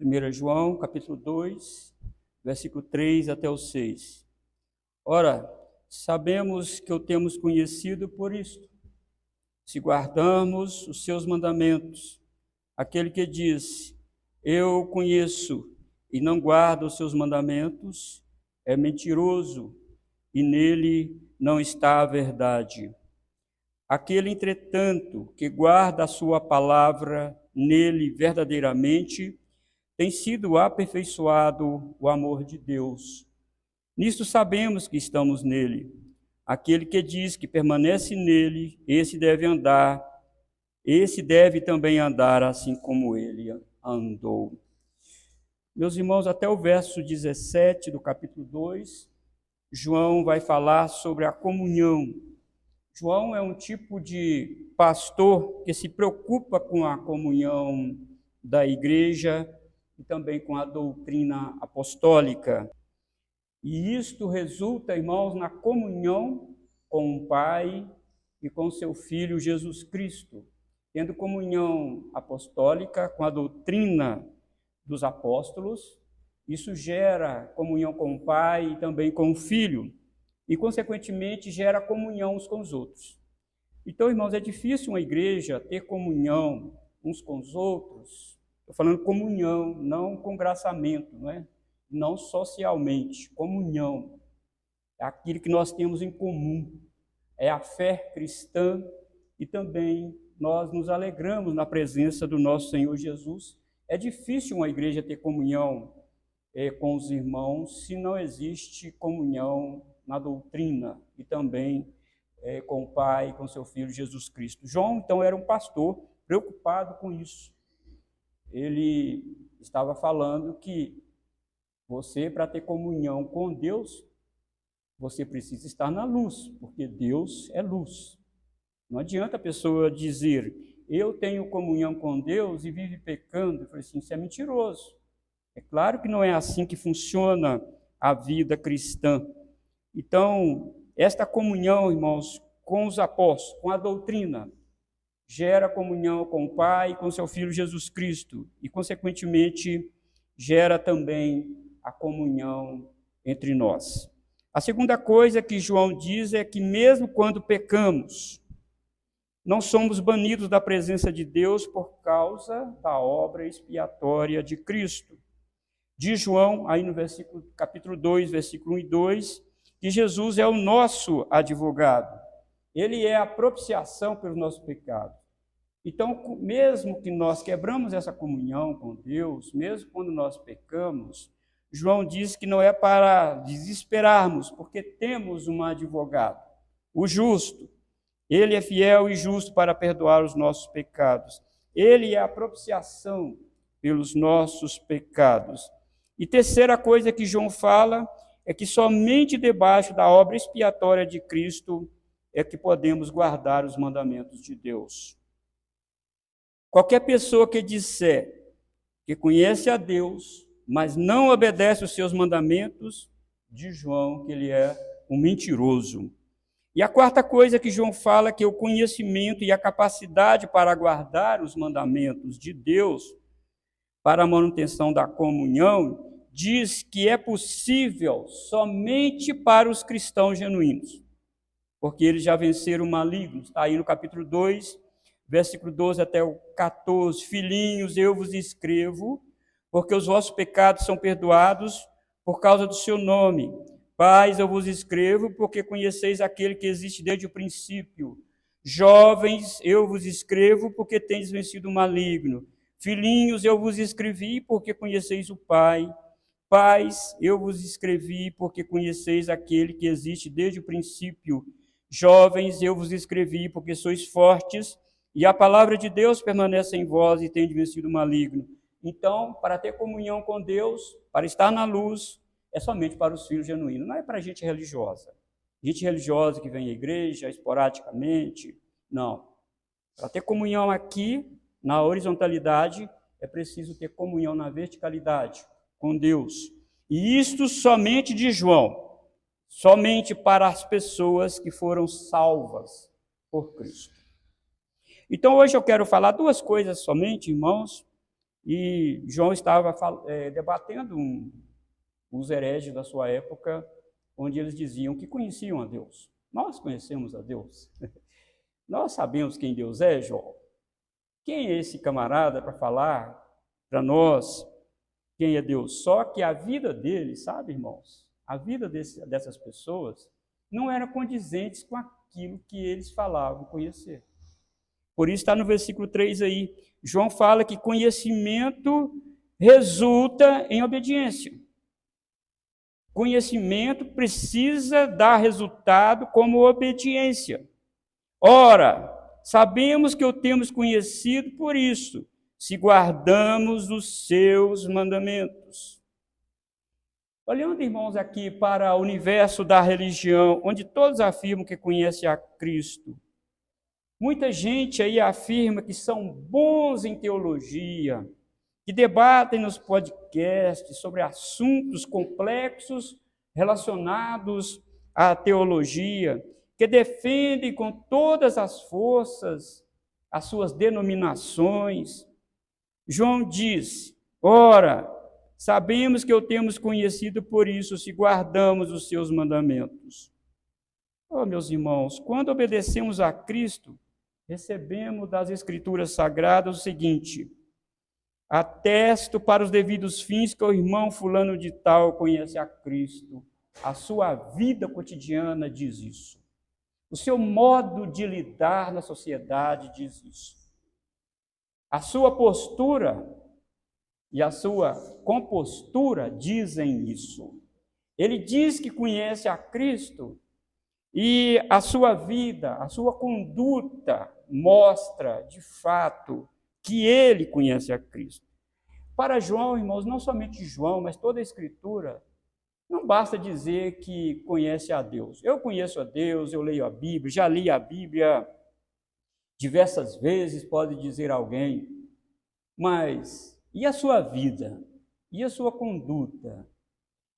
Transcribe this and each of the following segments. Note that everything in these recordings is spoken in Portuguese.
1 João, capítulo 2, versículo 3 até o 6. Ora, sabemos que o temos conhecido por isto, se guardarmos os seus mandamentos. Aquele que diz, eu conheço e não guarda os seus mandamentos, é mentiroso e nele não está a verdade. Aquele, entretanto, que guarda a sua palavra, nele verdadeiramente, tem sido aperfeiçoado o amor de Deus. Nisto sabemos que estamos nele. Aquele que diz que permanece nele, esse deve também andar assim como ele andou. Meus irmãos, até o verso 17 do capítulo 2, João vai falar sobre a comunhão. João é um tipo de pastor que se preocupa com a comunhão da igreja e também com a doutrina apostólica. E isto resulta, irmãos, na comunhão com o Pai e com seu Filho Jesus Cristo, tendo comunhão apostólica com a doutrina dos apóstolos. Isso gera comunhão com o Pai e também com o Filho, e, consequentemente, gera comunhão uns com os outros. Então, irmãos, é difícil uma igreja ter comunhão uns com os outros. Estou falando comunhão, não congraçamento, não é? Não socialmente, comunhão. É aquilo que nós temos em comum, é a fé cristã e também nós nos alegramos na presença do nosso Senhor Jesus. É difícil uma igreja ter comunhão com os irmãos se não existe comunhão na doutrina e também com o Pai, com seu Filho Jesus Cristo. João, então, era um pastor preocupado com isso. Ele estava falando que você, para ter comunhão com Deus, você precisa estar na luz, porque Deus é luz. Não adianta a pessoa dizer, eu tenho comunhão com Deus e vive pecando. Eu falei assim, isso é mentiroso. É claro que não é assim que funciona a vida cristã. Então, esta comunhão, irmãos, com os apóstolos, com a doutrina, gera comunhão com o Pai e com seu Filho Jesus Cristo e, consequentemente, gera também a comunhão entre nós. A segunda coisa que João diz é que mesmo quando pecamos, não somos banidos da presença de Deus por causa da obra expiatória de Cristo. Diz João, aí no capítulo 2, versículo 1 e 2, que Jesus é o nosso advogado. Ele é a propiciação pelos nossos pecados. Então, mesmo que nós quebramos essa comunhão com Deus, mesmo quando nós pecamos, João diz que não é para desesperarmos, porque temos um advogado, o justo. Ele é fiel e justo para perdoar os nossos pecados. Ele é a propiciação pelos nossos pecados. E terceira coisa que João fala é que somente debaixo da obra expiatória de Cristo é que podemos guardar os mandamentos de Deus. Qualquer pessoa que disser que conhece a Deus, mas não obedece os seus mandamentos, diz João que ele é um mentiroso. E a quarta coisa que João fala é que o conhecimento e a capacidade para guardar os mandamentos de Deus para a manutenção da comunhão diz que é possível somente para os cristãos genuínos, porque eles já venceram o maligno. Está aí no capítulo 2, versículo 12 até o 14. Filhinhos, eu vos escrevo, porque os vossos pecados são perdoados por causa do seu nome. Pais, eu vos escrevo, porque conheceis aquele que existe desde o princípio. Jovens, eu vos escrevo, porque tendes vencido o maligno. Filhinhos, eu vos escrevi, porque conheceis o Pai. Pais, eu vos escrevi, porque conheceis aquele que existe desde o princípio. Jovens, eu vos escrevi, porque sois fortes, e a palavra de Deus permanece em vós e tendes vencido o maligno. Então, para ter comunhão com Deus, para estar na luz, é somente para os filhos genuínos, não é para gente religiosa. Gente religiosa que vem à igreja esporadicamente, não. Para ter comunhão aqui, na horizontalidade, é preciso ter comunhão na verticalidade com Deus. E isto somente de João, somente para as pessoas que foram salvas por Cristo. Então, hoje eu quero falar duas coisas somente, irmãos, E João estava debatendo os hereges da sua época, onde eles diziam que conheciam a Deus. Nós conhecemos a Deus. Nós sabemos quem Deus é, João. Quem é esse camarada para falar para nós quem é Deus? Só que a vida deles, sabe, irmãos? A vida dessas pessoas não era condizente com aquilo que eles falavam conhecer. Por isso está no versículo 3 aí. João fala que conhecimento resulta em obediência. Conhecimento precisa dar resultado como obediência. Ora, sabemos que o temos conhecido por isso, se guardamos os seus mandamentos. Olhando, irmãos, aqui para o universo da religião, onde todos afirmam que conhecem a Cristo, muita gente aí afirma que são bons em teologia, que debatem nos podcasts sobre assuntos complexos relacionados à teologia, que defendem com todas as forças as suas denominações. João diz: ora, sabemos que o temos conhecido por isso, se guardamos os seus mandamentos. Oh, meus irmãos, quando obedecemos a Cristo, recebemos das Escrituras Sagradas o seguinte: atesto para os devidos fins que o irmão fulano de tal conhece a Cristo. A sua vida cotidiana diz isso. O seu modo de lidar na sociedade diz isso. A sua postura e a sua compostura dizem isso. Ele diz que conhece a Cristo e a sua vida, a sua conduta mostra, de fato, que ele conhece a Cristo. Para João, irmãos, não somente João, mas toda a Escritura, não basta dizer que conhece a Deus. Eu conheço a Deus, eu leio a Bíblia, já li a Bíblia diversas vezes, pode dizer alguém, mas e a sua vida? E a sua conduta?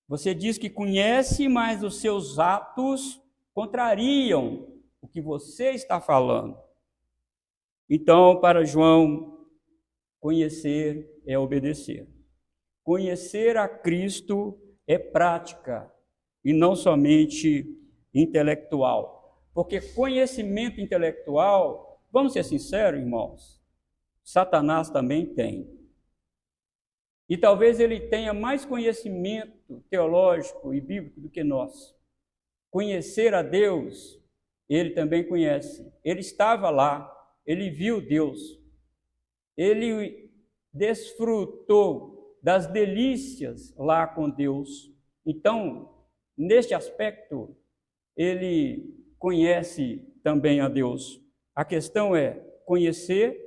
Você diz que conhece, mas os seus atos contrariam o que você está falando. Então, para João, conhecer é obedecer. Conhecer a Cristo é prática e não somente intelectual. Porque conhecimento intelectual, vamos ser sinceros, irmãos, Satanás também tem. E talvez ele tenha mais conhecimento teológico e bíblico do que nós. Conhecer a Deus, ele também conhece. Ele estava lá, ele viu Deus. Ele desfrutou das delícias lá com Deus. Então, neste aspecto, ele conhece também a Deus. A questão é, conhecer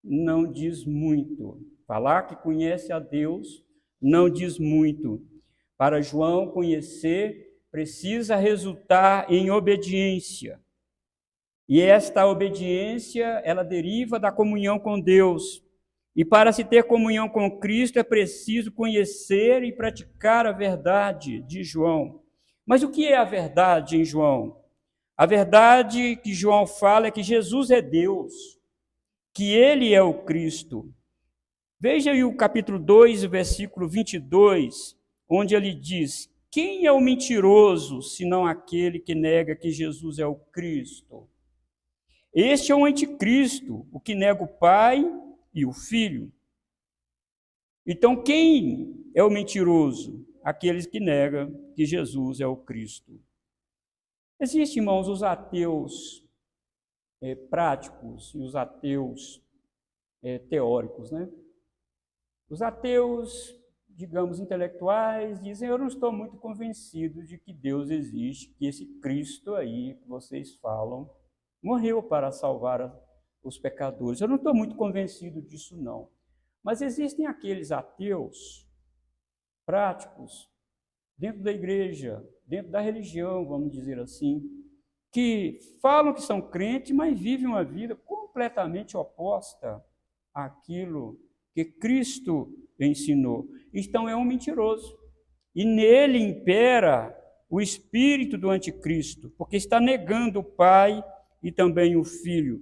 não diz muito. Falar que conhece a Deus não diz muito. Para João, conhecer precisa resultar em obediência. E esta obediência, ela deriva da comunhão com Deus. E para se ter comunhão com Cristo é preciso conhecer e praticar a verdade de João. Mas o que é a verdade em João? A verdade que João fala é que Jesus é Deus, que ele é o Cristo. Veja aí o capítulo 2, versículo 22, onde ele diz: quem é o mentiroso, senão aquele que nega que Jesus é o Cristo? Este é o anticristo, o que nega o Pai e o Filho. Então, quem é o mentiroso? Aqueles que negam que Jesus é o Cristo. Existem, irmãos, os ateus práticos e os ateus teóricos, né? Os ateus, digamos, intelectuais, dizem: eu não estou muito convencido de que Deus existe, que esse Cristo aí que vocês falam morreu para salvar os pecadores. Eu não estou muito convencido disso, não. Mas existem aqueles ateus práticos, dentro da igreja, dentro da religião, vamos dizer assim, que falam que são crentes, mas vivem uma vida completamente oposta àquilo que Cristo ensinou. Então é um mentiroso. E nele impera o espírito do anticristo, porque está negando o Pai e também o Filho.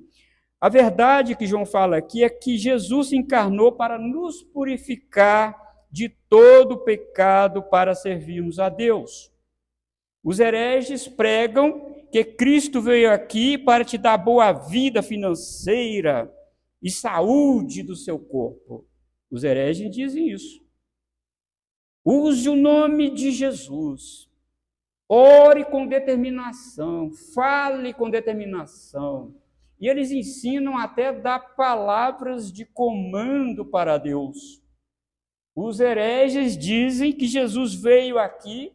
A verdade que João fala aqui é que Jesus se encarnou para nos purificar de todo pecado para servirmos a Deus. Os hereges pregam que Cristo veio aqui para te dar boa vida financeira e saúde do seu corpo. Os hereges dizem isso. Use o nome de Jesus. Ore com determinação, fale com determinação. E eles ensinam até dar palavras de comando para Deus. Os hereges dizem que Jesus veio aqui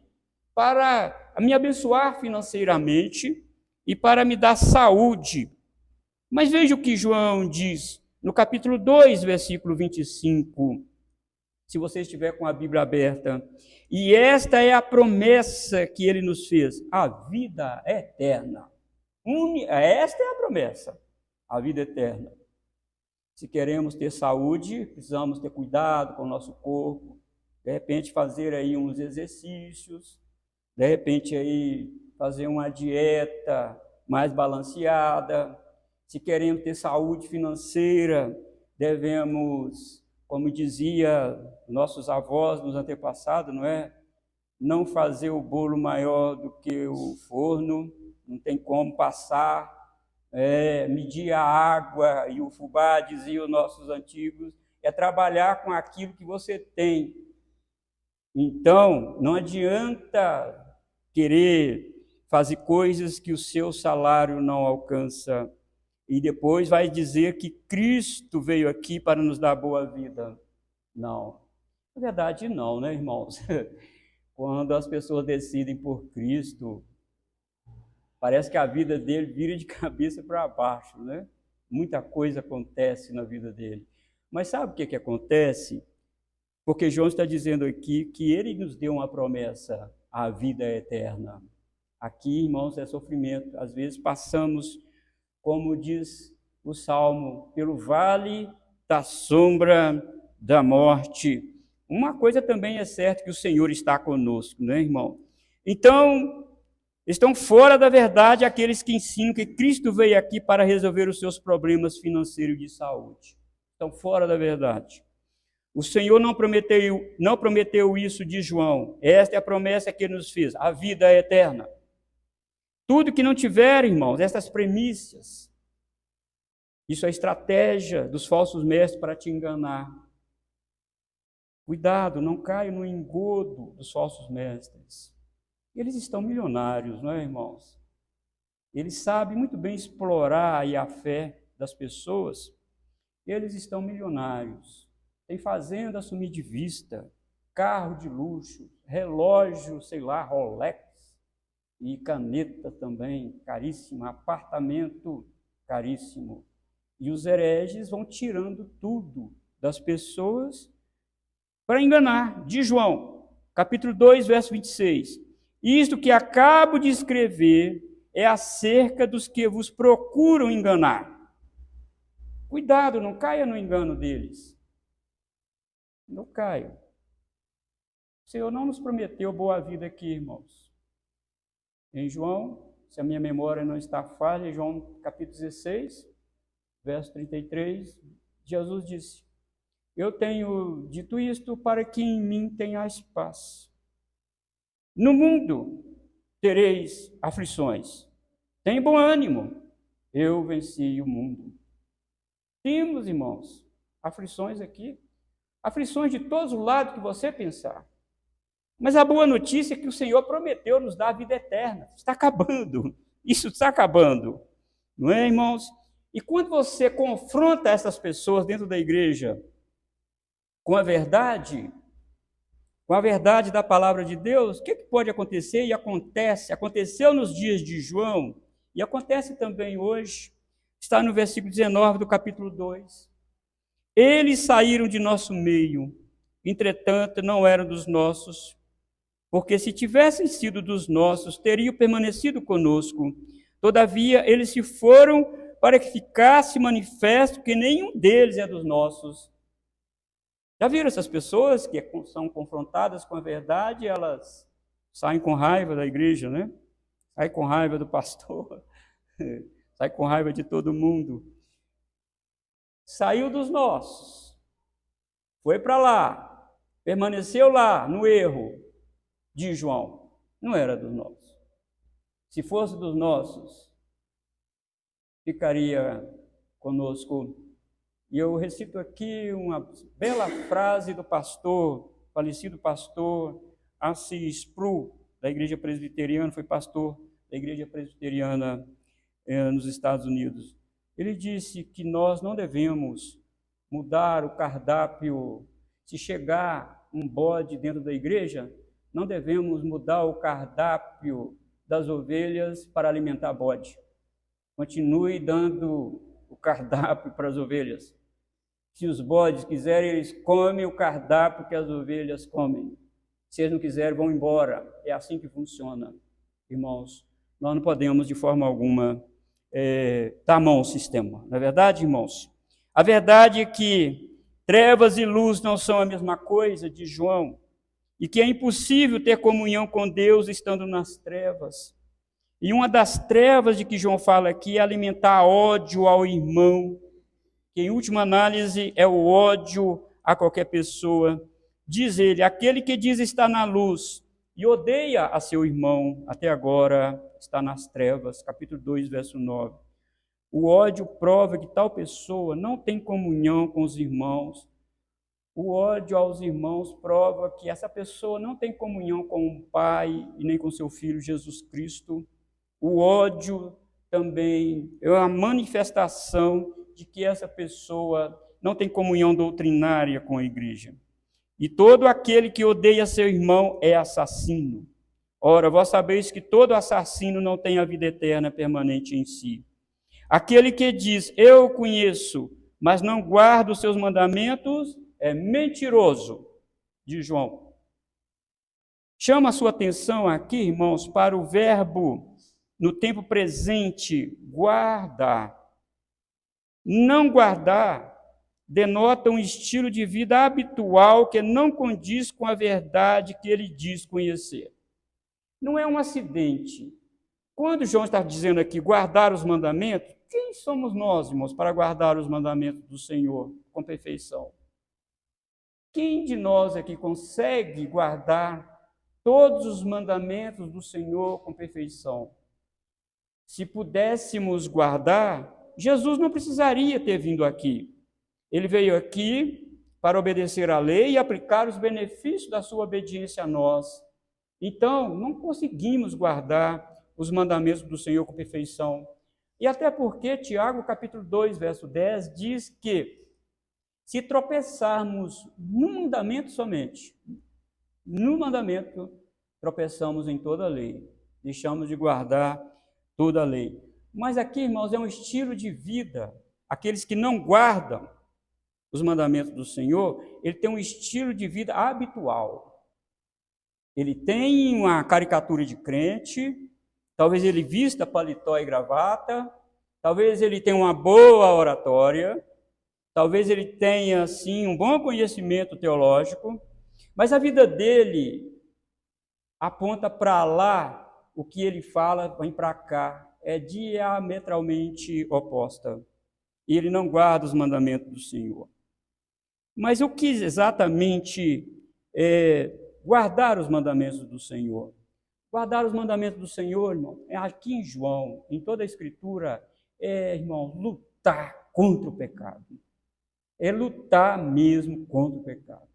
para me abençoar financeiramente e para me dar saúde. Mas veja o que João diz no capítulo 2, versículo 25. Se você estiver com a Bíblia aberta. E esta é a promessa que ele nos fez, a vida eterna. Esta é a promessa, a vida eterna. Se queremos ter saúde, precisamos ter cuidado com o nosso corpo, de repente fazer aí uns exercícios, de repente aí fazer uma dieta mais balanceada. Se queremos ter saúde financeira, devemos, como dizia nossos avós nos antepassados, não é? Não fazer o bolo maior do que o forno, não tem como passar, medir a água e o fubá, diziam os nossos antigos, é trabalhar com aquilo que você tem. Então, não adianta querer fazer coisas que o seu salário não alcança. E depois vai dizer que Cristo veio aqui para nos dar boa vida. Não. Na verdade, não, né, irmãos? Quando as pessoas decidem por Cristo, parece que a vida dele vira de cabeça para baixo, né? Muita coisa acontece na vida dele. Mas sabe o que acontece? Porque João está dizendo aqui que ele nos deu uma promessa, a vida eterna. Aqui, irmãos, é sofrimento. Às vezes passamos, como diz o Salmo, pelo vale da sombra da morte. Uma coisa também é certa, que o Senhor está conosco, né, irmão? Então, estão fora da verdade aqueles que ensinam que Cristo veio aqui para resolver os seus problemas financeiros e de saúde. Estão fora da verdade. O Senhor não prometeu isso de João. Esta é a promessa que ele nos fez, a vida é eterna. Tudo que não tiver, irmãos, essas premissas, isso é estratégia dos falsos mestres para te enganar. Cuidado, não caia no engodo dos falsos mestres. Eles estão milionários, não é, irmãos? Eles sabem muito bem explorar aí a fé das pessoas. Eles estão milionários. Tem fazenda a sumir de vista, carro de luxo, relógio, sei lá, Rolex, e caneta também, caríssima, apartamento caríssimo. E os hereges vão tirando tudo das pessoas para enganar. De João, capítulo 2, verso 26. Isto que acabo de escrever é acerca dos que vos procuram enganar. Cuidado, não caia no engano deles. Não caia. O Senhor não nos prometeu boa vida aqui, irmãos. Em João, se a minha memória não está falha, em João capítulo 16, verso 33, Jesus disse: eu tenho dito isto para que em mim tenhais paz. No mundo tereis aflições. Tem bom ânimo, eu venci o mundo. Temos, irmãos, aflições aqui. Aflições de todos os lados que você pensar. Mas a boa notícia é que o Senhor prometeu nos dar a vida eterna. Está acabando. Isso está acabando. Não é, irmãos? E quando você confronta essas pessoas dentro da igreja com a verdade da palavra de Deus, o que pode acontecer? E aconteceu nos dias de João, e acontece também hoje, está no versículo 19 do capítulo 2. Eles saíram de nosso meio, entretanto não eram dos nossos, porque se tivessem sido dos nossos, teriam permanecido conosco. Todavia, eles se foram para que ficasse manifesto que nenhum deles é dos nossos. Já viram essas pessoas que são confrontadas com a verdade, elas saem com raiva da igreja, né? Saem com raiva do pastor, saem com raiva de todo mundo. saiu dos nossos, foi para lá, permaneceu lá no erro de João, não era dos nossos. Se fosse dos nossos, ficaria conosco. E eu recito aqui uma bela frase do pastor, falecido pastor Assis Spru, da Igreja Presbiteriana, foi pastor da Igreja Presbiteriana nos Estados Unidos. Ele disse que nós não devemos mudar o cardápio. Se chegar um bode dentro da igreja, não devemos mudar o cardápio das ovelhas para alimentar bode. Continue dando o cardápio para as ovelhas. Se os bodes quiserem, eles comem o cardápio que as ovelhas comem. Se eles não quiserem, vão embora. É assim que funciona, irmãos. Nós não podemos, de forma alguma, dar mão ao sistema. Não é verdade, irmãos? A verdade é que trevas e luz não são a mesma coisa, de João, e que é impossível ter comunhão com Deus estando nas trevas. E uma das trevas de que João fala aqui é alimentar ódio ao irmão, que em última análise é o ódio a qualquer pessoa. Diz ele, aquele que diz estar na luz e odeia a seu irmão, até agora está nas trevas. Capítulo 2, verso 9. O ódio prova que tal pessoa não tem comunhão com os irmãos. O ódio aos irmãos prova que essa pessoa não tem comunhão com o Pai e nem com seu Filho Jesus Cristo. O ódio também é uma manifestação de que essa pessoa não tem comunhão doutrinária com a igreja. E todo aquele que odeia seu irmão é assassino. Ora, vós sabeis que todo assassino não tem a vida eterna permanente em si. Aquele que diz, eu o conheço, mas não guarda os seus mandamentos, é mentiroso, diz João. Chama a sua atenção aqui, irmãos, para o verbo no tempo presente, guardar. Não guardar denota um estilo de vida habitual que não condiz com a verdade que ele diz conhecer. Não é um acidente. Quando João está dizendo aqui guardar os mandamentos, quem somos nós, irmãos, para guardar os mandamentos do Senhor com perfeição? Quem de nós aqui consegue guardar todos os mandamentos do Senhor com perfeição? Se pudéssemos guardar, Jesus não precisaria ter vindo aqui. Ele veio aqui para obedecer à lei e aplicar os benefícios da sua obediência a nós. Então, não conseguimos guardar os mandamentos do Senhor com perfeição. E até porque Tiago, capítulo 2, verso 10, diz que se tropeçarmos num mandamento somente, no mandamento, tropeçamos em toda a lei. Deixamos de guardar toda a lei. Mas aqui, irmãos, é um estilo de vida. Aqueles que não guardam os mandamentos do Senhor, ele tem um estilo de vida habitual. Ele tem uma caricatura de crente, talvez ele vista paletó e gravata, talvez ele tenha uma boa oratória, talvez ele tenha, assim, um bom conhecimento teológico, mas a vida dele aponta para lá, o que ele fala vem para cá, é diametralmente oposta. E ele não guarda os mandamentos do Senhor. Mas o que exatamente é guardar os mandamentos do Senhor? Guardar os mandamentos do Senhor, irmão, é aqui em João, em toda a Escritura, irmão, lutar contra o pecado. É lutar mesmo contra o pecado.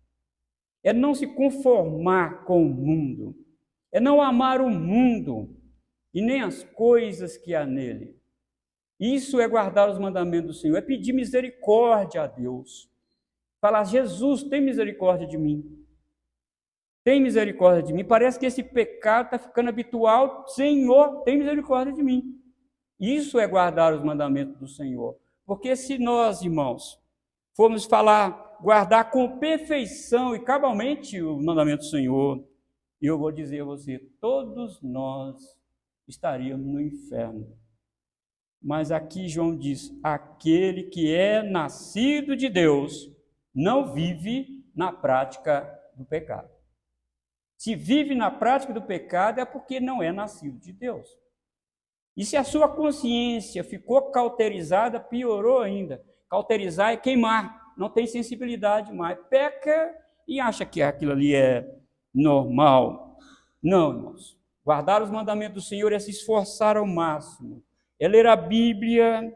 É não se conformar com o mundo. É não amar o mundo e nem as coisas que há nele. Isso é guardar os mandamentos do Senhor, é pedir misericórdia a Deus. Falar, Jesus, tem misericórdia de mim. Tem misericórdia de mim. Parece que esse pecado está ficando habitual. Senhor, tem misericórdia de mim. Isso é guardar os mandamentos do Senhor. Porque se nós, irmãos, formos falar, guardar com perfeição e cabalmente o mandamento do Senhor, eu vou dizer a você, todos nós estaríamos no inferno. Mas aqui João diz, aquele que é nascido de Deus não vive na prática do pecado. Se vive na prática do pecado é porque não é nascido de Deus. E se a sua consciência ficou cauterizada, piorou ainda. Cauterizar é queimar, não tem sensibilidade mais. Peca e acha que aquilo ali é normal. Não, irmãos. Guardar os mandamentos do Senhor é se esforçar ao máximo. É ler a Bíblia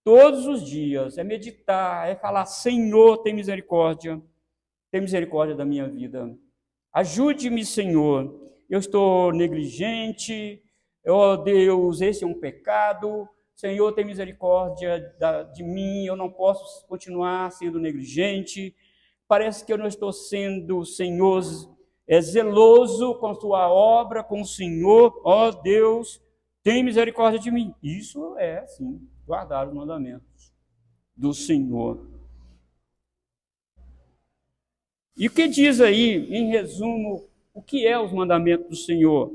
todos os dias, é meditar, é falar: Senhor, tem misericórdia da minha vida. Ajude-me, Senhor. Eu estou negligente. Oh, Deus, esse é um pecado. Senhor, tem misericórdia de mim. Eu não posso continuar sendo negligente. Parece que eu não estou sendo, Senhor, zeloso com sua obra, com o Senhor. Oh, Deus, tem misericórdia de mim. Isso é, sim, guardar os mandamentos do Senhor. E o que diz aí, em resumo, o que é os mandamentos do Senhor?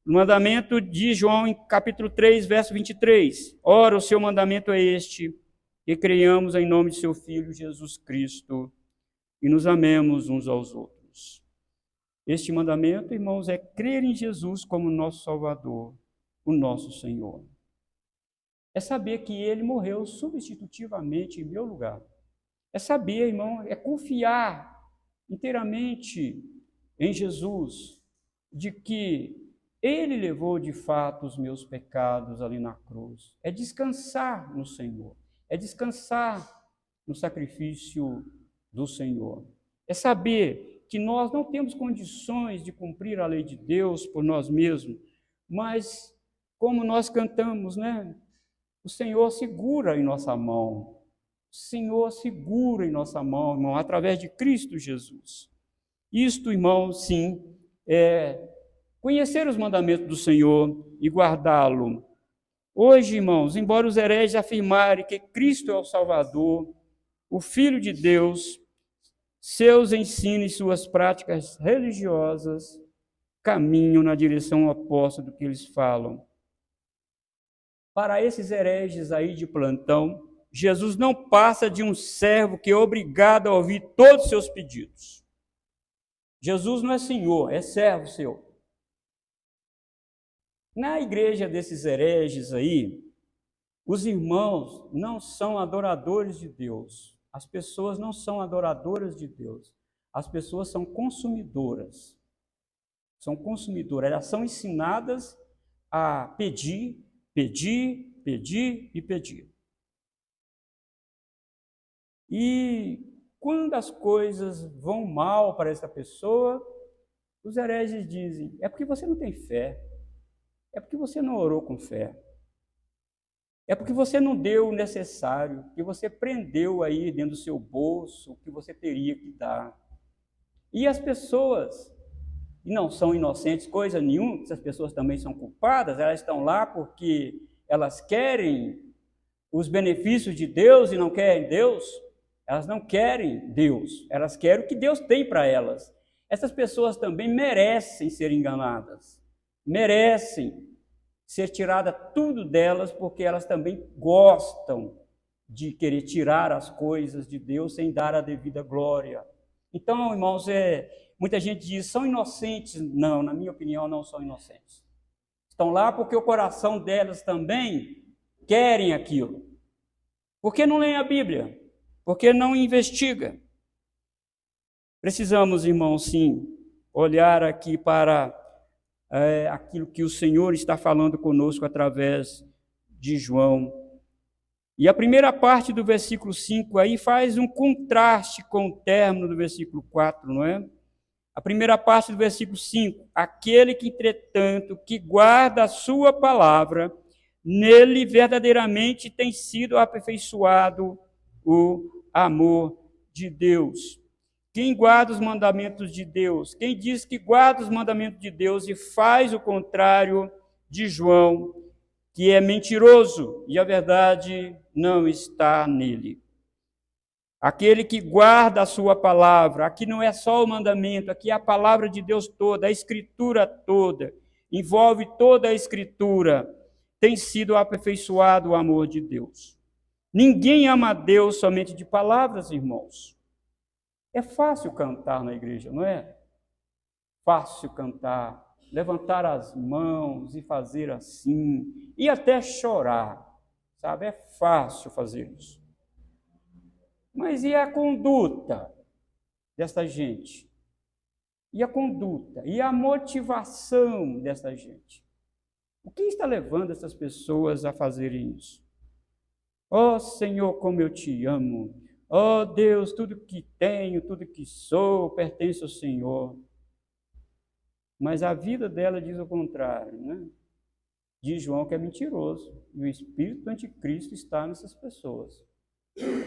O mandamento de João, em capítulo 3, verso 23. Ora, o seu mandamento é este, que creiamos em nome de seu Filho Jesus Cristo e nos amemos uns aos outros. Este mandamento, irmãos, é crer em Jesus como nosso Salvador, o nosso Senhor. É saber que Ele morreu substitutivamente em meu lugar. É saber, irmão, é confiar inteiramente em Jesus, de que Ele levou de fato os meus pecados ali na cruz. É descansar no Senhor, é descansar no sacrifício do Senhor. É saber que nós não temos condições de cumprir a lei de Deus por nós mesmos, mas como nós cantamos, né? O Senhor segura em nossa mão. O Senhor segura em nossa mão, irmão, através de Cristo Jesus. Isto, irmão, sim, é conhecer os mandamentos do Senhor e guardá-lo. Hoje, irmãos, embora os hereges afirmarem que Cristo é o Salvador, o Filho de Deus, seus ensinos e suas práticas religiosas caminham na direção oposta do que eles falam. Para esses hereges aí de plantão, Jesus não passa de um servo que é obrigado a ouvir todos os seus pedidos. Jesus não é senhor, é servo seu. Na igreja desses hereges aí, os irmãos não são adoradores de Deus. As pessoas não são adoradoras de Deus. As pessoas são consumidoras. São consumidoras. Elas são ensinadas a pedir, pedir, pedir e pedir. E quando as coisas vão mal para essa pessoa, os hereges dizem: é porque você não tem fé, é porque você não orou com fé, é porque você não deu o necessário, que você prendeu aí dentro do seu bolso o que você teria que dar. E as pessoas não são inocentes, coisa nenhuma, essas pessoas também são culpadas, elas estão lá porque elas querem os benefícios de Deus e não querem Deus. Elas não querem Deus, elas querem o que Deus tem para elas. Essas pessoas também merecem ser enganadas, merecem ser tirada tudo delas, porque elas também gostam de querer tirar as coisas de Deus sem dar a devida glória. Então, irmãos, muita gente diz: são inocentes. Não, na minha opinião, não são inocentes. Estão lá porque o coração delas também querem aquilo. Por que não leem a Bíblia? Porque não investiga. Precisamos, irmãos, sim, olhar aqui para aquilo que o Senhor está falando conosco através de João. E a primeira parte do versículo 5 aí faz um contraste com o término do versículo 4, não é? A primeira parte do versículo 5: aquele que, entretanto, que guarda a sua palavra, nele verdadeiramente tem sido aperfeiçoado o amor de Deus. Quem guarda os mandamentos de Deus, quem diz que guarda os mandamentos de Deus e faz o contrário de João, que é mentiroso e a verdade não está nele. Aquele que guarda a sua palavra, aqui não é só o mandamento, aqui é a palavra de Deus toda, a escritura toda, envolve toda a escritura, tem sido aperfeiçoado o amor de Deus. Ninguém ama a Deus somente de palavras, irmãos. É fácil cantar na igreja, não é? Fácil cantar, levantar as mãos e fazer assim, e até chorar, sabe? É fácil fazer isso. Mas e a conduta dessa gente? E a conduta? E a motivação dessa gente? O que está levando essas pessoas a fazerem isso? Ó Senhor, como eu te amo. Ó Deus, tudo que tenho, tudo que sou, pertence ao Senhor. Mas a vida dela diz o contrário, né? Diz João que é mentiroso. E o espírito do anticristo está nessas pessoas.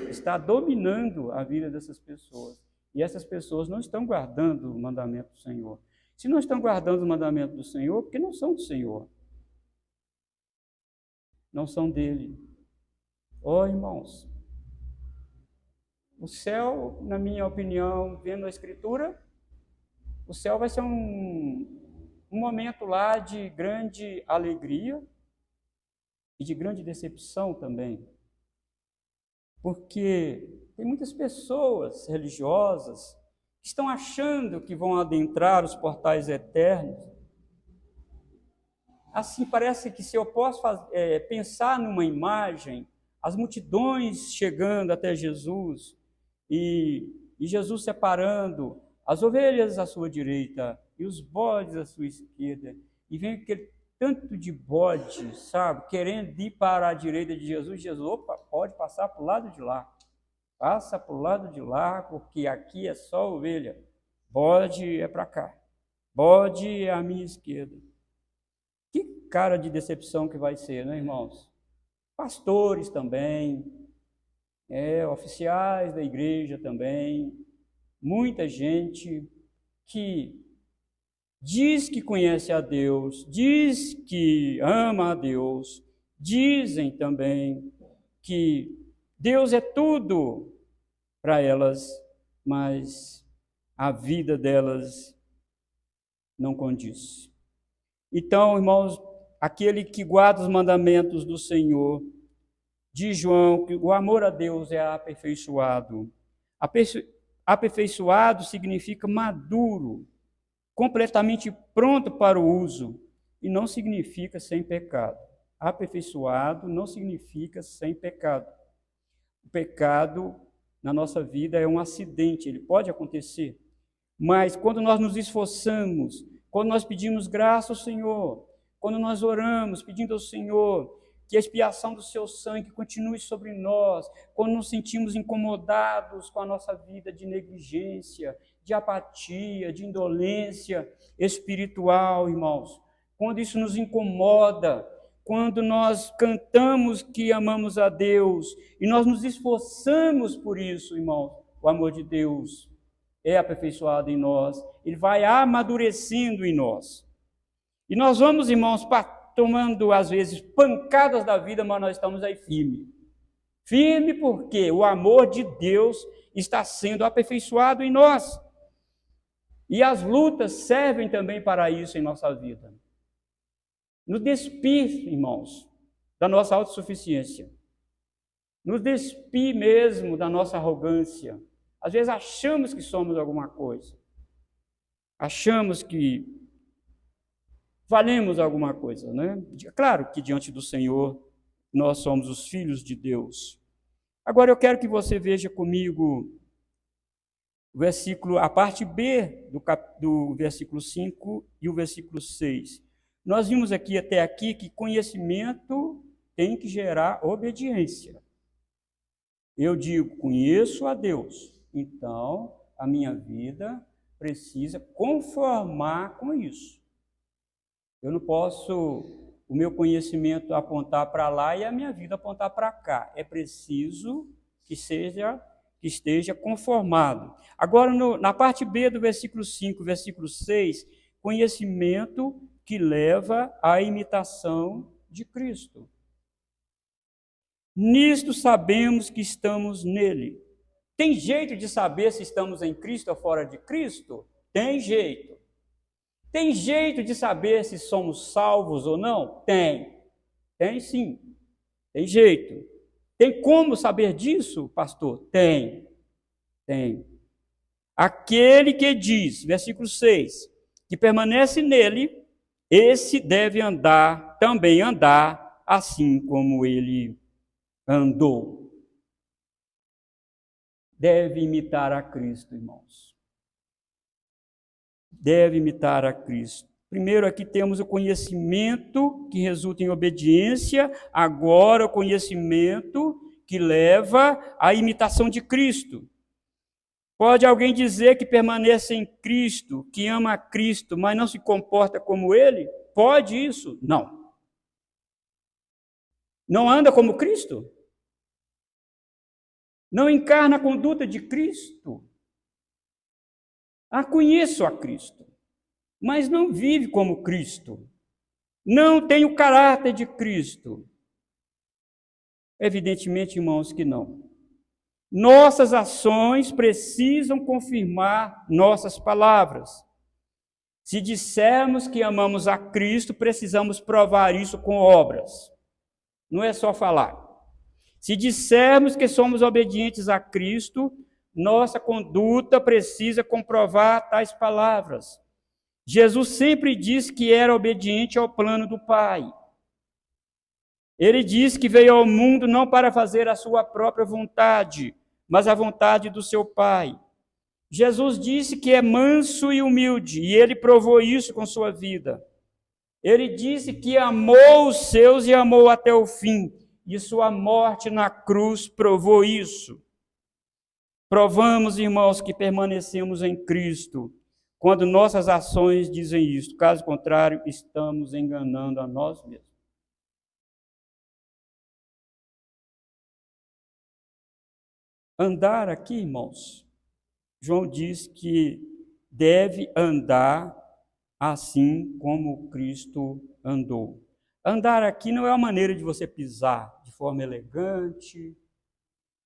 Está dominando a vida dessas pessoas. E essas pessoas não estão guardando o mandamento do Senhor. Se não estão guardando o mandamento do Senhor, porque não são do Senhor. Não são dele. Ó, irmãos, o céu, na minha opinião, vendo a Escritura, o céu vai ser um momento lá de grande alegria e de grande decepção também. Porque tem muitas pessoas religiosas que estão achando que vão adentrar os portais eternos. Assim, parece que se eu posso pensar numa imagem, as multidões chegando até Jesus e Jesus separando as ovelhas à sua direita e os bodes à sua esquerda, e vem aquele tanto de bode, sabe, querendo ir para a direita de Jesus. Jesus, opa, pode passar para o lado de lá. Passa para o lado de lá, porque aqui é só ovelha. Bode é para cá. Bode é à minha esquerda. Que cara de decepção que vai ser, né, irmãos? Pastores também, oficiais da igreja também, muita gente que diz que conhece a Deus, diz que ama a Deus, dizem também que Deus é tudo para elas, mas a vida delas não condiz. Então, irmãos, aquele que guarda os mandamentos do Senhor, diz João que o amor a Deus é aperfeiçoado. Aperfeiçoado significa maduro, completamente pronto para o uso, e não significa sem pecado. Aperfeiçoado não significa sem pecado. O pecado na nossa vida é um acidente, ele pode acontecer, mas quando nós nos esforçamos, quando nós pedimos graça ao Senhor, quando nós oramos pedindo ao Senhor que a expiação do seu sangue continue sobre nós, quando nos sentimos incomodados com a nossa vida de negligência, de apatia, de indolência espiritual, irmãos, quando isso nos incomoda, quando nós cantamos que amamos a Deus e nós nos esforçamos por isso, irmãos, o amor de Deus é aperfeiçoado em nós, ele vai amadurecendo em nós. E nós vamos, irmãos, tomando às vezes pancadas da vida, mas nós estamos aí firme. Firme porque o amor de Deus está sendo aperfeiçoado em nós. E as lutas servem também para isso em nossa vida. Nos despir, irmãos, da nossa autossuficiência. Nos despir mesmo da nossa arrogância. Às vezes achamos que somos alguma coisa. Achamos que valemos alguma coisa, né? Claro que diante do Senhor nós somos os filhos de Deus. Agora eu quero que você veja comigo o versículo, a parte B do versículo 5 e o versículo 6. Nós vimos até aqui que conhecimento tem que gerar obediência. Eu digo, conheço a Deus, então a minha vida precisa conformar com isso. Eu não posso o meu conhecimento apontar para lá e a minha vida apontar para cá. É preciso que esteja conformado. Agora, na parte B do versículo 5, versículo 6, conhecimento que leva à imitação de Cristo. Nisto sabemos que estamos nele. Tem jeito de saber se estamos em Cristo ou fora de Cristo? Tem jeito. Tem jeito de saber se somos salvos ou não? Tem. Tem sim. Tem jeito. Tem como saber disso, pastor? Tem. Tem. Aquele que diz, versículo 6, que permanece nele, esse deve também andar assim como ele andou. deve imitar a Cristo, irmãos. Deve imitar a Cristo. Primeiro aqui temos o conhecimento que resulta em obediência, agora o conhecimento que leva à imitação de Cristo. Pode alguém dizer que permanece em Cristo, que ama a Cristo, mas não se comporta como Ele? Pode isso? Não. Não anda como Cristo? Não encarna a conduta de Cristo? Conheço a Cristo, mas não vive como Cristo. Não tem o caráter de Cristo. Evidentemente, irmãos, que não. Nossas ações precisam confirmar nossas palavras. Se dissermos que amamos a Cristo, precisamos provar isso com obras. Não é só falar. Se dissermos que somos obedientes a Cristo, nossa conduta precisa comprovar tais palavras. Jesus sempre disse que era obediente ao plano do Pai. Ele disse que veio ao mundo não para fazer a sua própria vontade, mas a vontade do seu Pai. Jesus disse que é manso e humilde, e ele provou isso com sua vida. Ele disse que amou os seus e amou até o fim, e sua morte na cruz provou isso. Provamos, irmãos, que permanecemos em Cristo, quando nossas ações dizem isso. Caso contrário, estamos enganando a nós mesmos. Andar aqui, irmãos, João diz que deve andar assim como Cristo andou. Andar aqui não é uma maneira de você pisar de forma elegante,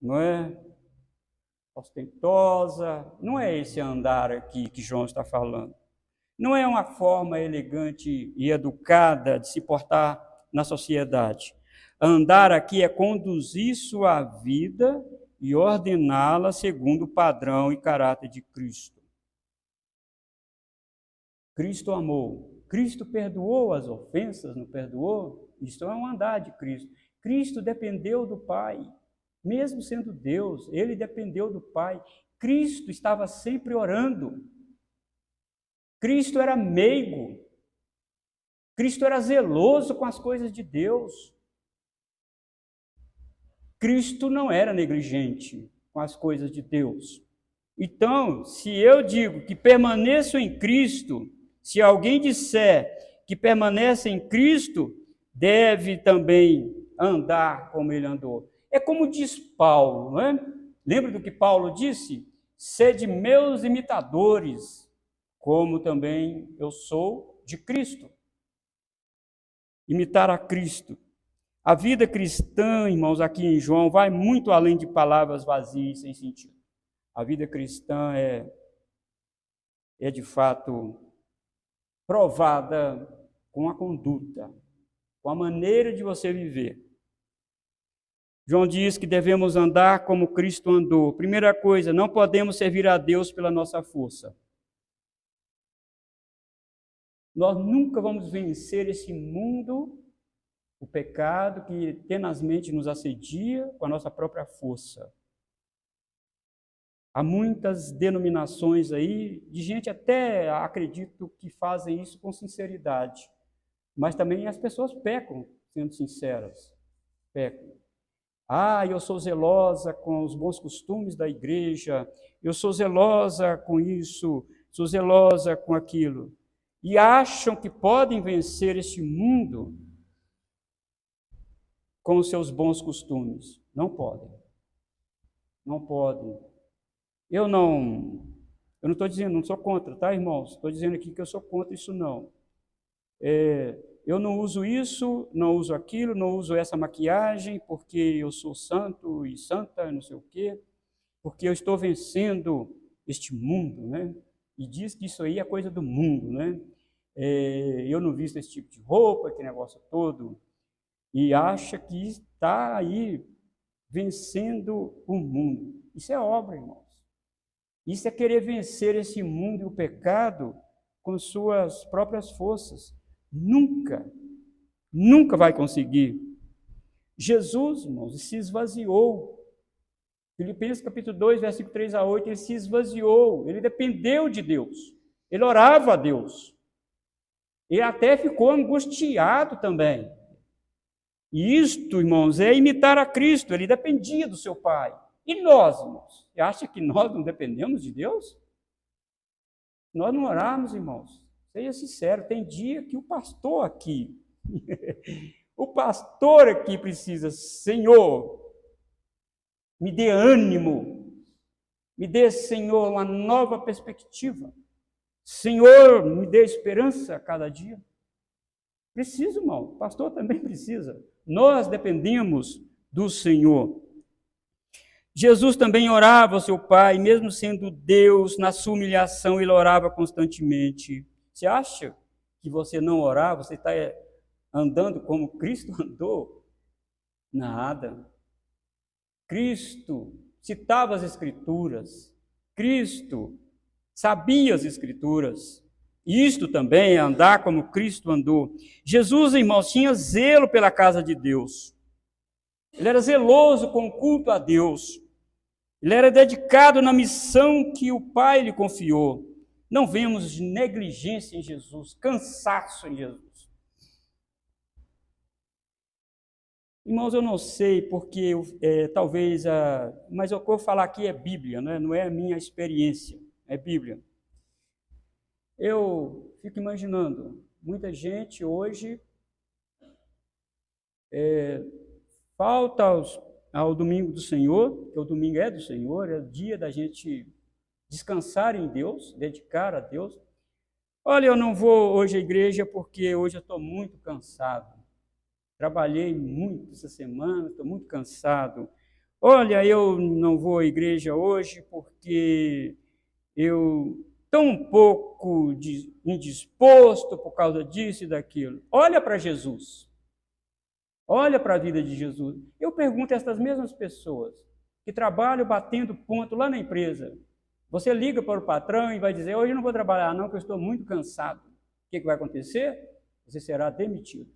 não é ostentosa, não é esse andar aqui que João está falando. Não é uma forma elegante e educada de se portar na sociedade. Andar aqui é conduzir sua vida e ordená-la segundo o padrão e caráter de Cristo. Cristo amou, Cristo perdoou as ofensas, não perdoou? Isso é um andar de Cristo. Cristo dependeu do Pai, mesmo sendo Deus, ele dependeu do Pai. Cristo estava sempre orando. Cristo era meigo. Cristo era zeloso com as coisas de Deus. Cristo não era negligente com as coisas de Deus. Então, se eu digo que permaneço em Cristo, se alguém disser que permanece em Cristo, deve também andar como ele andou. É como diz Paulo, não é? Lembra do que Paulo disse? Sede meus imitadores, como também eu sou de Cristo. Imitar a Cristo. A vida cristã, irmãos, aqui em João, vai muito além de palavras vazias sem sentido. A vida cristã é de fato provada com a conduta, com a maneira de você viver. João diz que devemos andar como Cristo andou. Primeira coisa, não podemos servir a Deus pela nossa força. Nós nunca vamos vencer esse mundo, o pecado que tenazmente nos assedia com a nossa própria força. Há muitas denominações aí, de gente até acredito que fazem isso com sinceridade, mas também as pessoas pecam, sendo sinceras, pecam. Eu sou zelosa com os bons costumes da igreja, eu sou zelosa com isso, sou zelosa com aquilo. E acham que podem vencer este mundo com os seus bons costumes. Não podem. Não podem. Eu não estou dizendo, não sou contra, tá, irmãos? Estou dizendo aqui que eu sou contra isso, não. Eu não uso isso, não uso aquilo, não uso essa maquiagem, porque eu sou santo e santa, não sei o quê, porque eu estou vencendo este mundo, né? E diz que isso aí é coisa do mundo, né? Eu não visto esse tipo de roupa, que negócio todo, e acha que está aí vencendo o mundo. Isso é obra, irmãos. Isso é querer vencer esse mundo e o pecado com suas próprias forças. Nunca vai conseguir. Jesus, irmãos, se esvaziou Filipenses capítulo 2, versículo 3 a 8, ele se esvaziou, ele dependeu de Deus, ele orava a Deus. Ele até ficou angustiado também. E isto, irmãos, é imitar a Cristo, ele dependia do seu Pai. E nós, irmãos, você acha que nós não dependemos de Deus? Nós não oramos, irmãos. Seja sincero, tem dia que o pastor aqui, precisa, Senhor, me dê ânimo, me dê, Senhor, uma nova perspectiva. Senhor, me dê esperança a cada dia. Preciso, irmão, o pastor também precisa. Nós dependemos do Senhor. Jesus também orava ao seu Pai, mesmo sendo Deus, na sua humilhação, ele orava constantemente. Você acha que você não orava, você está andando como Cristo andou? Nada. Cristo citava as Escrituras. Cristo sabia as Escrituras. Isto também é andar como Cristo andou. Jesus, irmãos, tinha zelo pela casa de Deus. Ele era zeloso com o culto a Deus. Ele era dedicado na missão que o Pai lhe confiou. Não vemos negligência em Jesus, cansaço em Jesus. Irmãos, eu não sei porque, talvez, mas o que eu vou falar aqui é Bíblia, né? Não é a minha experiência, é Bíblia. Eu fico imaginando, muita gente hoje falta ao domingo do Senhor, que o domingo é do Senhor, é o dia da gente descansar em Deus, dedicar a Deus. Olha, eu não vou hoje à igreja porque hoje eu estou muito cansado. Trabalhei muito essa semana, estou muito cansado. Olha, eu não vou à igreja hoje porque eu estou um pouco indisposto por causa disso e daquilo. Olha para Jesus. Olha para a vida de Jesus. Eu pergunto a essas mesmas pessoas que trabalham batendo ponto lá na empresa. Você liga para o patrão e vai dizer, hoje eu não vou trabalhar não, porque eu estou muito cansado. O que vai acontecer? Você será demitido.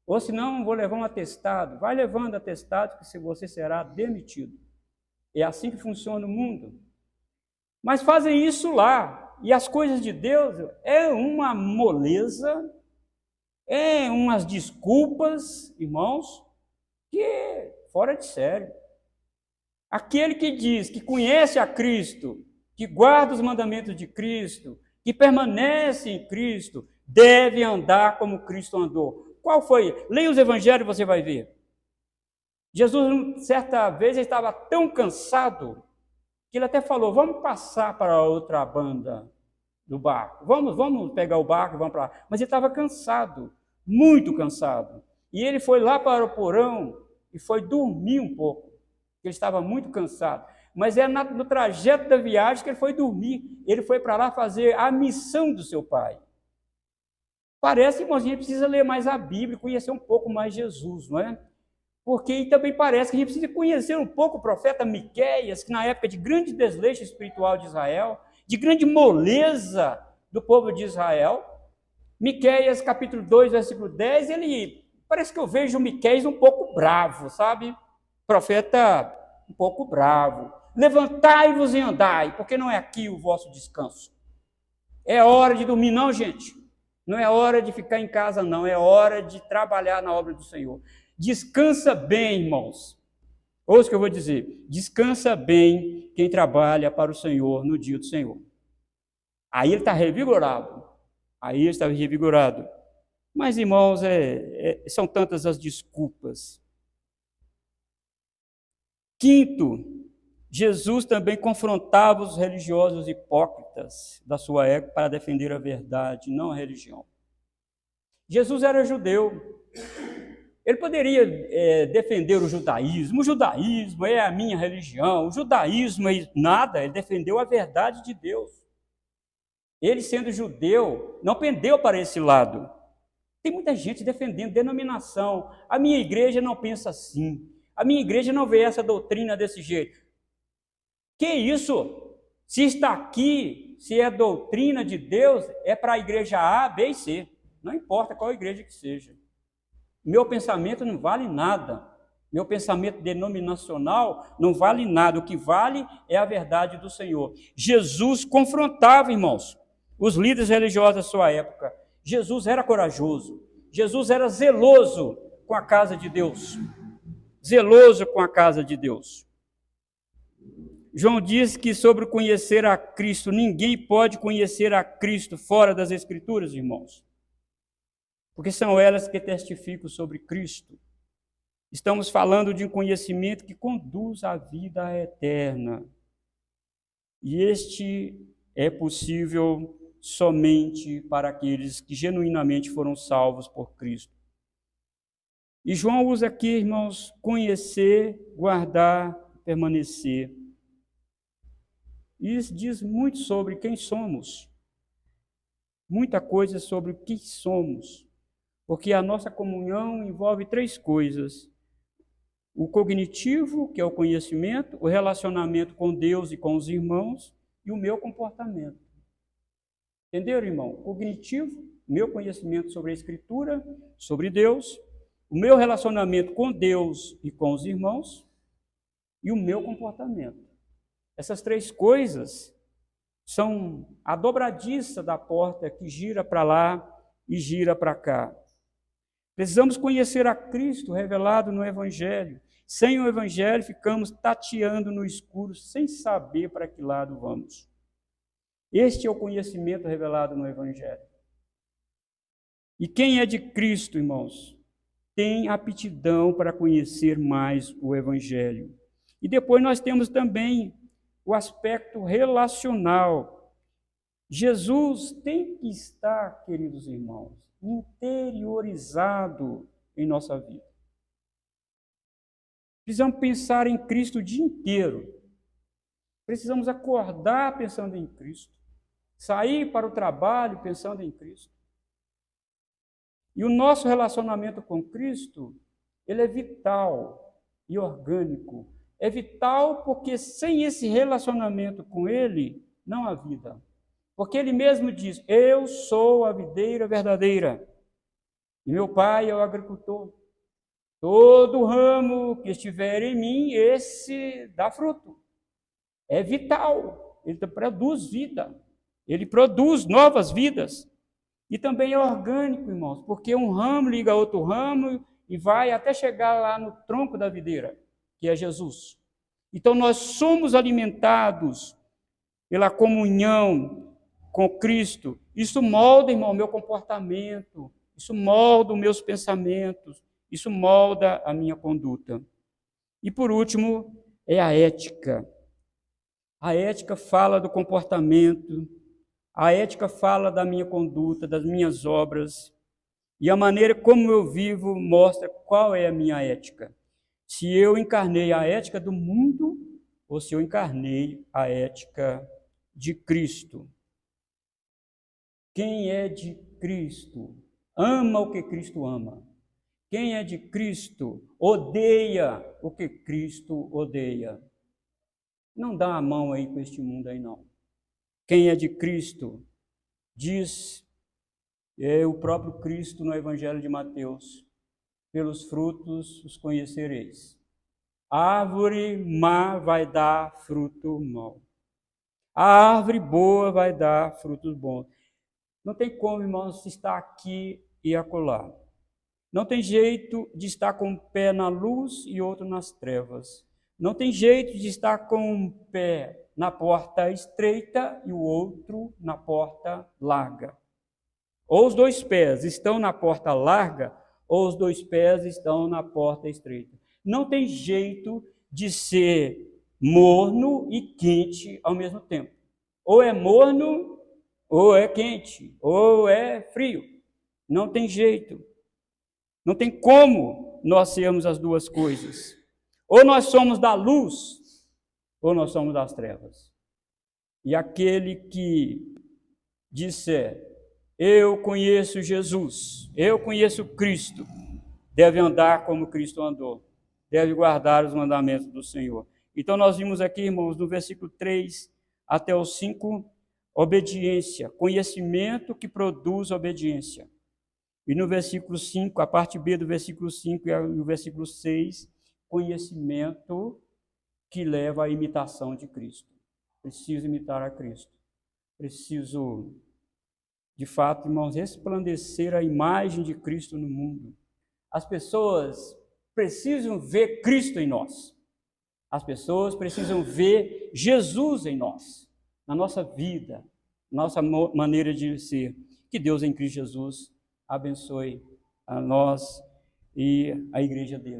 Ou se não, vou levar um atestado. Vai levando atestado que você será demitido. É assim que funciona o mundo. Mas fazem isso lá. E as coisas de Deus é uma moleza, é umas desculpas, irmãos, que é fora de sério. Aquele que diz que conhece a Cristo, que guarda os mandamentos de Cristo, que permanece em Cristo, deve andar como Cristo andou. Qual foi? Leia os evangelhos e você vai ver. Jesus, certa vez, ele estava tão cansado que ele até falou, vamos passar para a outra banda do barco. Vamos pegar o barco e vamos para lá. Mas ele estava cansado, muito cansado. E ele foi lá para o porão e foi dormir um pouco. Ele estava muito cansado. Mas é no trajeto da viagem que ele foi dormir. Ele foi para lá fazer a missão do seu pai. Parece, irmãos, a gente precisa ler mais a Bíblia, conhecer um pouco mais Jesus, não é? Porque também parece que a gente precisa conhecer um pouco o profeta Miqueias, que na época de grande desleixo espiritual de Israel, de grande moleza do povo de Israel, Miqueias capítulo 2, versículo 10, parece que eu vejo Miqueias um pouco bravo, sabe? Profeta um pouco bravo. Levantai-vos e andai, porque não é aqui o vosso descanso. É hora de dormir, não, gente. Não é hora de ficar em casa, não. É hora de trabalhar na obra do Senhor. Descansa bem, irmãos. Ouça o que eu vou dizer. Descansa bem quem trabalha para o Senhor no dia do Senhor. Aí ele está revigorado. Aí ele está revigorado. Mas, irmãos, são tantas as desculpas. Quinto, Jesus também confrontava os religiosos hipócritas da sua época para defender a verdade, não a religião. Jesus era judeu. Ele poderia defender o judaísmo. O judaísmo é a minha religião. O judaísmo é nada. Ele defendeu a verdade de Deus. Ele, sendo judeu, não pendeu para esse lado. Tem muita gente defendendo denominação. A minha igreja não pensa assim. A minha igreja não vê essa doutrina desse jeito. Que isso? Se está aqui, se é doutrina de Deus, é para a igreja A, B e C. Não importa qual igreja que seja. Meu pensamento não vale nada. Meu pensamento denominacional não vale nada. O que vale é a verdade do Senhor. Jesus confrontava, irmãos, os líderes religiosos da sua época. Jesus era corajoso. Jesus era zeloso com a casa de Deus. Zeloso com a casa de Deus. João diz que sobre conhecer a Cristo, ninguém pode conhecer a Cristo fora das Escrituras, irmãos. Porque são elas que testificam sobre Cristo. Estamos falando de um conhecimento que conduz à vida eterna. E este é possível somente para aqueles que genuinamente foram salvos por Cristo. E João usa aqui, irmãos, conhecer, guardar, permanecer. Isso diz muito sobre quem somos. Muita coisa sobre o que somos. Porque a nossa comunhão envolve três coisas. O cognitivo, que é o conhecimento, o relacionamento com Deus e com os irmãos, e o meu comportamento. Entenderam, irmão? Cognitivo, meu conhecimento sobre a Escritura, sobre Deus, o meu relacionamento com Deus e com os irmãos, e o meu comportamento. Essas três coisas são a dobradiça da porta que gira para lá e gira para cá. Precisamos conhecer a Cristo revelado no Evangelho. Sem o Evangelho, ficamos tateando no escuro, sem saber para que lado vamos. Este é o conhecimento revelado no Evangelho. E quem é de Cristo, irmãos, tem aptidão para conhecer mais o Evangelho. E depois nós temos também o aspecto relacional. Jesus tem que estar, queridos irmãos, interiorizado em nossa vida. Precisamos pensar em Cristo o dia inteiro. Precisamos acordar pensando em Cristo. Sair para o trabalho pensando em Cristo. E o nosso relacionamento com Cristo, ele é vital e orgânico. É vital porque sem esse relacionamento com Ele, não há vida. Porque Ele mesmo diz, eu sou a videira verdadeira, e meu Pai é o agricultor. Todo ramo que estiver em mim, esse dá fruto. É vital, ele produz vida, ele produz novas vidas. E também é orgânico, irmãos, porque um ramo liga a outro ramo e vai até chegar lá no tronco da videira, que é Jesus. Então nós somos alimentados pela comunhão com Cristo. Isso molda, irmão, meu comportamento, isso molda os meus pensamentos, isso molda a minha conduta. E por último, é a ética. A ética fala do comportamento, a ética fala da minha conduta, das minhas obras, e a maneira como eu vivo mostra qual é a minha ética. Se eu encarnei a ética do mundo ou se eu encarnei a ética de Cristo. Quem é de Cristo ama o que Cristo ama. Quem é de Cristo odeia o que Cristo odeia. Não dá a mão aí com este mundo aí, não. Quem é de Cristo, diz o próprio Cristo no Evangelho de Mateus, pelos frutos os conhecereis. A árvore má vai dar fruto mau. A árvore boa vai dar frutos bons. Não tem como, irmãos, estar aqui e acolá. Não tem jeito de estar com um pé na luz e outro nas trevas. Não tem jeito de estar com um pé na porta estreita e o outro na porta larga. Ou os dois pés estão na porta larga, ou os dois pés estão na porta estreita. Não tem jeito de ser morno e quente ao mesmo tempo. Ou é morno, ou é quente, ou é frio. Não tem jeito. Não tem como nós sermos as duas coisas. Ou nós somos da luz, ou nós somos das trevas. E aquele que disser, eu conheço Jesus, eu conheço Cristo, deve andar como Cristo andou, deve guardar os mandamentos do Senhor. Então nós vimos aqui, irmãos, no versículo 3 até o 5, obediência, conhecimento que produz obediência. E no versículo 5, a parte B do versículo 5 e o versículo 6, conhecimento que leva à imitação de Cristo. Preciso imitar a Cristo. Preciso, de fato, irmãos, resplandecer a imagem de Cristo no mundo. As pessoas precisam ver Cristo em nós. As pessoas precisam ver Jesus em nós, na nossa vida, nossa maneira de ser. Que Deus em Cristo Jesus abençoe a nós e a igreja dele.